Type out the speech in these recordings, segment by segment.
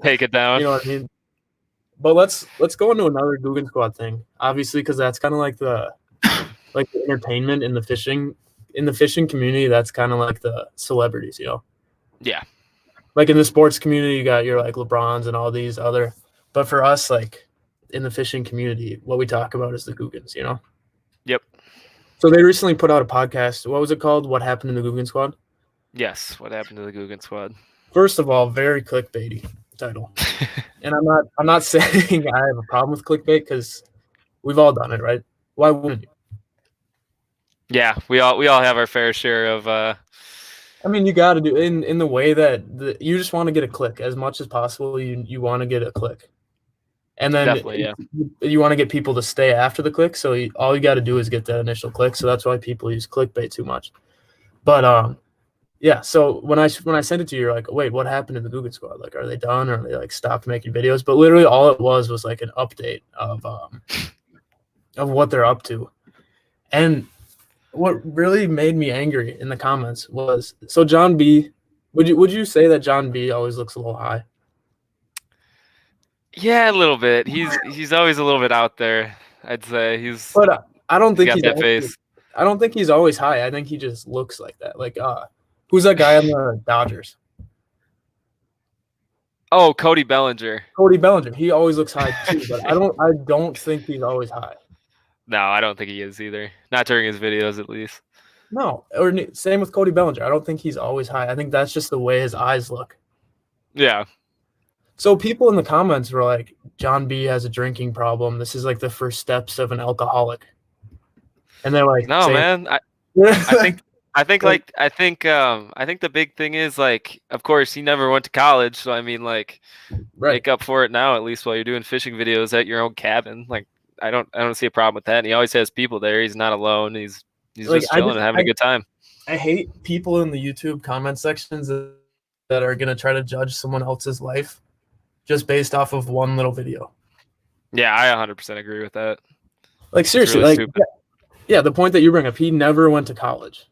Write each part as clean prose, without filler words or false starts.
Take it down. You know what I mean? But let's go into another Googan Squad thing, obviously, because that's kind of like the entertainment in the fishing community. That's kind of like the celebrities, you know. Yeah. Like in the sports community, you got your like LeBrons and all these other. But for us, like in the fishing community, what we talk about is the Googans, you know. Yep. So they recently put out a podcast. What was it called? What happened in the Googan Squad? Yes. What happened to the Googan Squad? First of all, very clickbaity title. And I'm not saying I have a problem with clickbait because we've all done it, right? Why wouldn't you? Yeah, we all have our fair share of. I mean, you got to do in the way that you just want to get a click as much as possible. You want to get a click, and then Definitely, yeah. you want to get people to stay after the click. So all you got to do is get that initial click. So that's why people use clickbait too much. But yeah. So when I sent it to you, you're like, wait, what happened to the Googan Squad? Like, are they done? Or are they like stopped making videos? But literally, all it was like an update of what they're up to, and what really made me angry in the comments was so JON B. Would you say that JON B always looks a little high? Yeah, a little bit. He's always a little bit out there. I'd say But I don't think got that face. I don't think he's always high. I think he just looks like that. Like who's that guy on the Dodgers? Oh, Cody Bellinger. Cody Bellinger. He always looks high too, but I don't think he's always high. No, I don't think he is either. Not during his videos, at least. No, or same with Cody Bellinger. I don't think he's always high. I think that's just the way his eyes look. Yeah. So people in the comments were like, JON B has a drinking problem. This is like the first steps of an alcoholic. And they're like, no, man. I think the big thing is like, of course, he never went to college, so I mean, like, right. Make up for it now at least while you're doing fishing videos at your own cabin. Like, I don't see a problem with that. And he always has people there. He's not alone. He's like, just chilling and having a good time. I hate people in the YouTube comment sections that are gonna try to judge someone else's life just based off of one little video. Yeah, I 100% agree with that. Like seriously, really like yeah, the point that you bring up, he never went to college.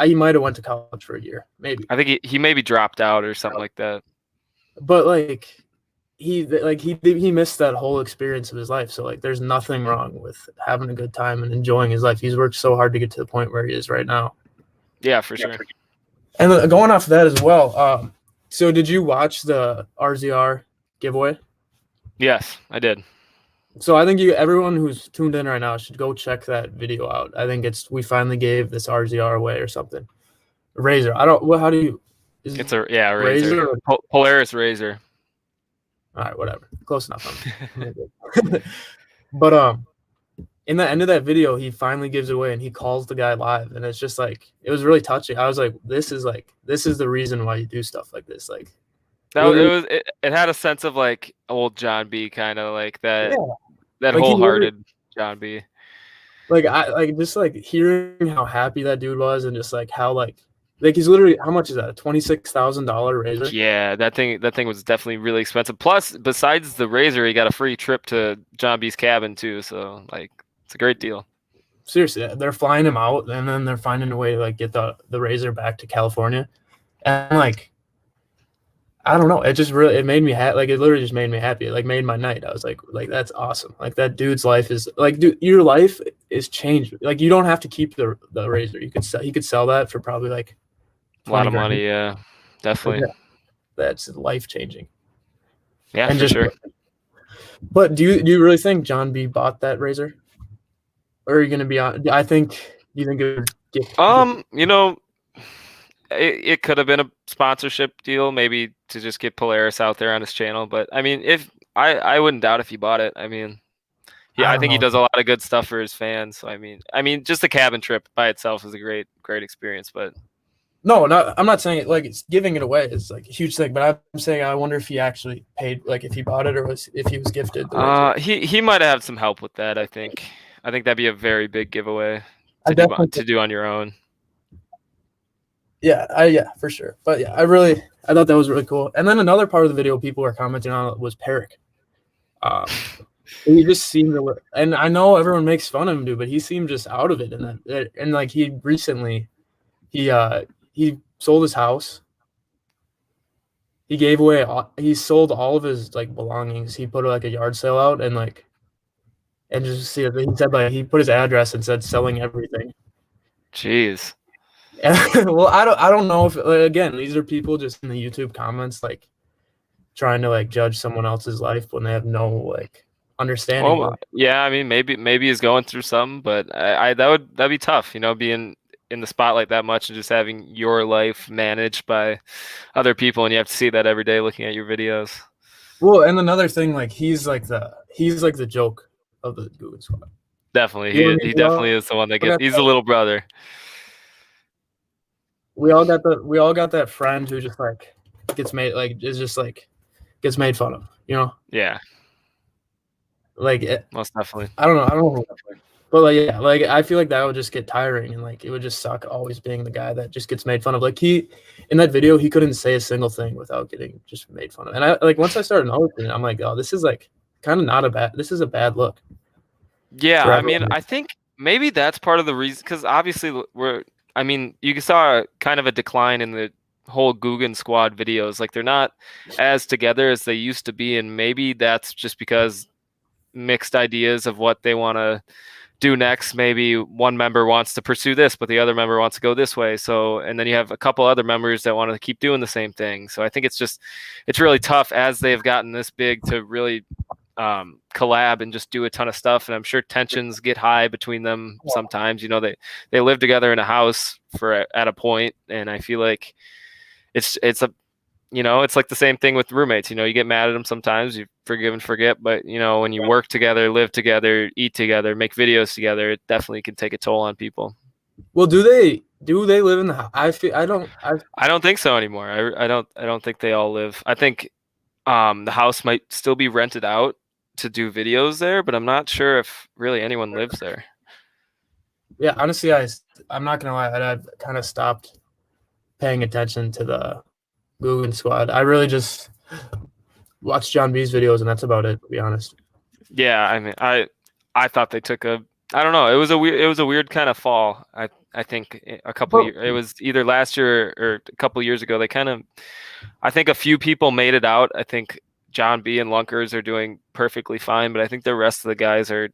He might have went to college for a year, maybe. I think he maybe dropped out or something like that. But like he missed that whole experience of his life. So like there's nothing wrong with having a good time and enjoying his life. He's worked so hard to get to the point where he is right now. Yeah, for sure. And going off of that as well, so did you watch the RZR giveaway? Yes, I did. So I think everyone who's tuned in right now should go check that video out. I think we finally gave this RZR away or something. Razor. I don't. How do you? It's a razor. Polaris razor. All right, whatever. Close enough. But in the end of that video, he finally gives it away and he calls the guy live, and it's just like it was really touching. I was like, this is the reason why you do stuff like this. Like it had a sense of like old JON B, kind of like that. Yeah. That like wholehearted JON B. Like just hearing how happy that dude was, and just like how like he's literally, how much is that? A $26,000 razor? Yeah, that thing was definitely really expensive. Plus, besides the razor, he got a free trip to JON B's cabin too. So like, it's a great deal. Seriously, they're flying him out, and then they're finding a way to like get the razor back to California, and like, I don't know, it made me happy. Like it literally just made me happy. It like made my night. I was like that's awesome. Like that dude's life is like, dude, your life is changed. Like you don't have to keep the razor. He could sell that for probably like a lot of money. Yeah, definitely. Yeah, that's life changing. Yeah, and for sure. But do you really think JON B bought that razor? Or are you gonna be on? You think it would get you know, it could have been a sponsorship deal, maybe to just get Polaris out there on his channel. But I mean, if I wouldn't doubt if he bought it. I mean, yeah, I think he does a lot of good stuff for his fans. So I mean, just the cabin trip by itself is a great experience. But no, I'm not saying it like it's giving it away. It's like a huge thing. But I'm saying I wonder if he actually paid, like if he bought it or if he was gifted. He might have had some help with that. I think that'd be a very big giveaway to do on your own. Yeah, yeah, for sure. But yeah, I thought that was really cool. And then another part of the video people were commenting on was Perrick. He just seemed to, and I know everyone makes fun of him, dude, but he seemed just out of it. And like he recently, he sold his house. he gave away he sold all of his like belongings. He put like a yard sale out and just see he said like he put his address and said selling everything. Jeez. Well, I don't know if again these are people just in the YouTube comments like trying to like judge someone else's life when they have no like understanding. Well, yeah, I mean, maybe he's going through something, but that'd be tough, being in the spotlight that much and just having your life managed by other people, and you have to see that every day looking at your videos. Well, and another thing, like he's like the joke of the Googan squad. Definitely, You know what I he mean? definitely is the one that gets. He's the little brother. We all got that friend who just like gets made like is just like gets made fun of. Yeah, Like most definitely. I don't know. But like yeah, like I feel like that would just get tiring and like it would just suck always being the guy that just gets made fun of. Like in that video he couldn't say a single thing without getting just made fun of. And I like once I started noticing it, I'm like, oh, this is like kind of not a bad. This is a bad look. Yeah, I mean, I think maybe that's part of the reason because obviously you saw kind of a decline in the whole Googan squad videos. Like they're not as together as they used to be, and maybe that's just because mixed ideas of what they want to do next. Maybe one member wants to pursue this, but the other member wants to go this way. So, and then you have a couple other members that want to keep doing the same thing. So I think it's really tough as they've gotten this big to really collab and just do a ton of stuff. And I'm sure tensions get high between them sometimes. They live together in a house at a point, and I feel like it's like the same thing with roommates. You get mad at them sometimes, you forgive and forget, but when you work together, live together, eat together, make videos together, it definitely can take a toll on people. Well, do they live in the house? I don't think so anymore. I don't think they all live. I think the house might still be rented out to do videos there, but I'm not sure if really anyone lives there. Yeah, honestly, I'm not gonna lie, I've kind of stopped paying attention to the Googan squad. I really just watch JON B's videos, and that's about it, to be honest. Yeah, I mean, I thought they took I don't know. It was a weird kind of fall. I think a couple years, it was either last year or a couple years ago. I think a few people made it out. I think JON B and Lunkers are doing perfectly fine, but I think the rest of the guys are.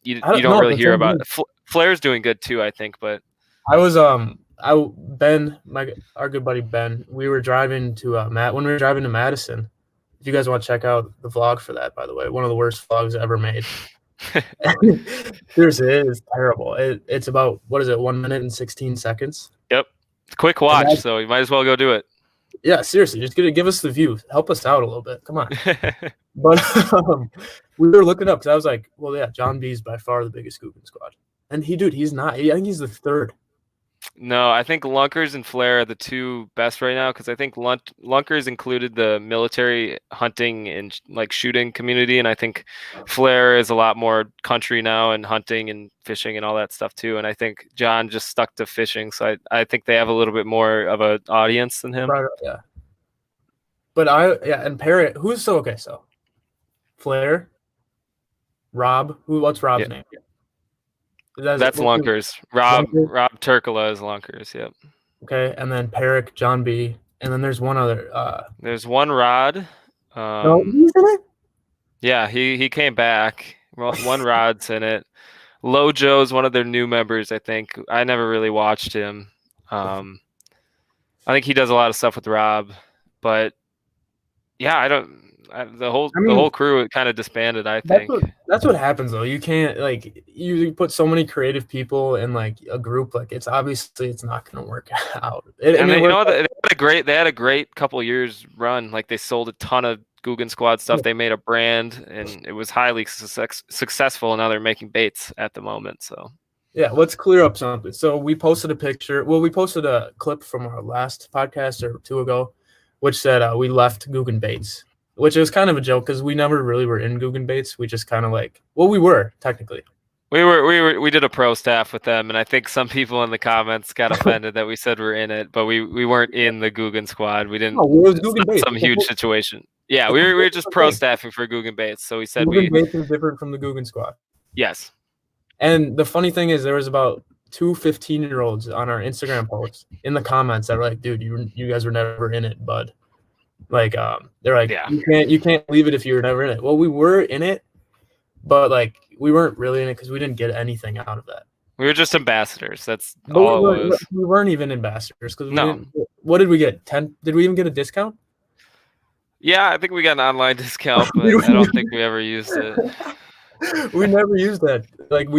You don't really hear about. Flair's doing good too, I think, but I was Ben, our good buddy Ben. We were driving to when we were driving to Madison. If you guys want to check out the vlog for that, by the way, one of the worst vlogs ever made. Seriously, it is terrible. It's about 1 minute and 16 seconds. Yep, it's a quick watch, so you might as well go do it. Yeah, seriously, just give us the view. Help us out a little bit. Come on. But we were looking up because I was like, well, yeah, JON B's by far the biggest Googan squad, and he's not. I think he's the third. No, I think Lunkers and Flair are the two best right now because I think Lunkers included the military hunting and like shooting community, and I think Flair is a lot more country now and hunting and fishing and all that stuff too. And I think John just stuck to fishing, so I think they have a little bit more of an audience than him. Right, yeah. But and Parrot, so Flair, Rob, what's Rob's name? That's Lunkers. Rob Turkala is Lunkers. Yep. Okay, and then Perrick, JON B, and then there's one other. There's one Rod. No, he's in it. Yeah, he came back. One Rod's in it. Lojo's one of their new members. I think I never really watched him. I think he does a lot of stuff with Rob, but yeah, I don't. The whole crew kind of disbanded. I think that's what happens though. You can't you put so many creative people in like a group. Like it's not going to work out. They had a great couple years run. Like they sold a ton of Googan Squad stuff. They made a brand, and it was highly successful. And now they're making baits at the moment. So yeah, let's clear up something. So we posted a picture. Well, we posted a clip from our last podcast or two ago, which said we left Googan baits. Which was kind of a joke because we never really were in Googan baits. We just kind of we were technically. We did a pro staff with them, and I think some people in the comments got offended that we said we're in it, but we weren't in the Googan squad. We didn't. Some huge situation. Yeah, we were just pro staffing for Googan baits, so we said Googan baits is different from the Googan squad. Yes. And the funny thing is, there was about 2 15-year-olds on our Instagram posts in the comments that were like, "Dude, you guys were never in it, bud." Like they're like, Yeah. you can't leave it if you were never in it. Well, we were in it, but like we weren't really in it because we didn't get anything out of that. We were just ambassadors. That's But all it was. we weren't even ambassadors because we No. didn't. What did we get? 10? Did we even get a discount? Yeah, I think we got an online discount, but I don't think we ever used it. We never used that. Like we